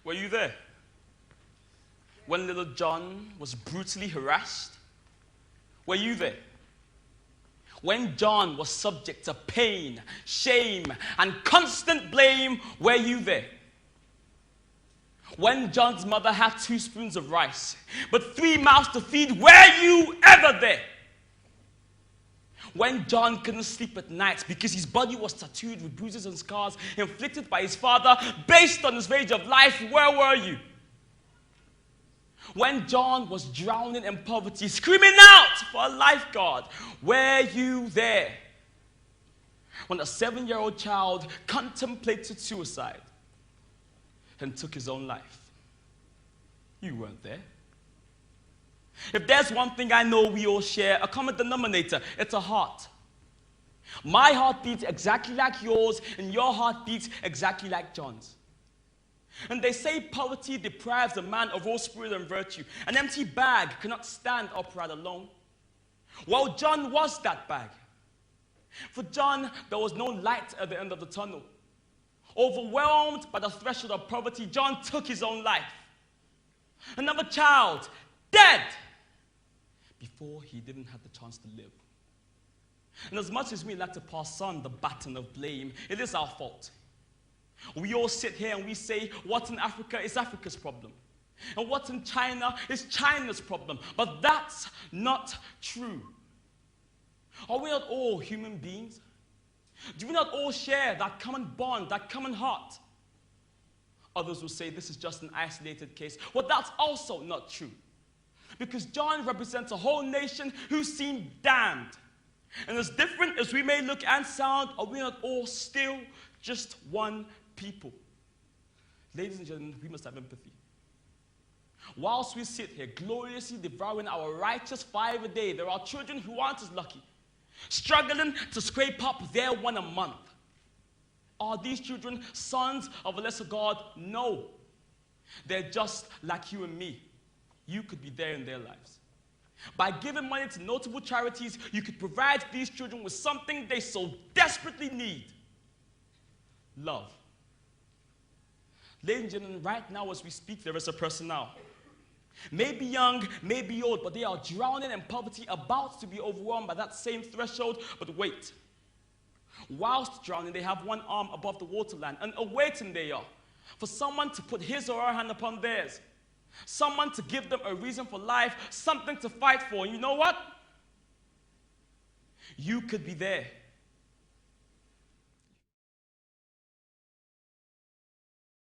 Were you there? When little John was brutally harassed? Were you there? When John was subject to pain, shame, and constant blame? Were you there? When John's mother had 2 spoons of rice, but 3 mouths to feed? Were you ever there? When John couldn't sleep at night because his body was tattooed with bruises and scars inflicted by his father based on his rage of life? Where were you? When John was drowning in poverty, screaming out for a lifeguard? Were you there? When a 7-year-old child contemplated suicide and took his own life? You weren't there. If there's one thing I know we all share, a common denominator, it's a heart. My heart beats exactly like yours, and your heart beats exactly like John's. And they say poverty deprives a man of all spirit and virtue. An empty bag cannot stand upright alone. Well, John was that bag. For John, there was no light at the end of the tunnel. Overwhelmed by the threshold of poverty, John took his own life. Another child, dead, before he didn't have the chance to live. And as much as we like to pass on the baton of blame, it is our fault. We all sit here and we say, what's in Africa is Africa's problem. And what's in China is China's problem. But that's not true. Are we not all human beings? Do we not all share that common bond, that common heart? Others will say this is just an isolated case. Well, that's also not true. Because John represents a whole nation who seem damned. And as different as we may look and sound, are we not all still just one people? Ladies and gentlemen, we must have empathy. Whilst we sit here gloriously devouring our righteous 5 a day, there are children who aren't as lucky, struggling to scrape up their 1 a month. Are these children sons of a lesser God? No. They're just like you and me. You could be there in their lives. By giving money to notable charities, you could provide these children with something they so desperately need: love. Ladies and gentlemen, right now as we speak, there is a person now. Maybe young, maybe old, but they are drowning in poverty, about to be overwhelmed by that same threshold. But wait. Whilst drowning, they have one arm above the waterline, and awaiting they are for someone to put his or her hand upon theirs. Someone to give them a reason for life, something to fight for. And you know what? You could be there.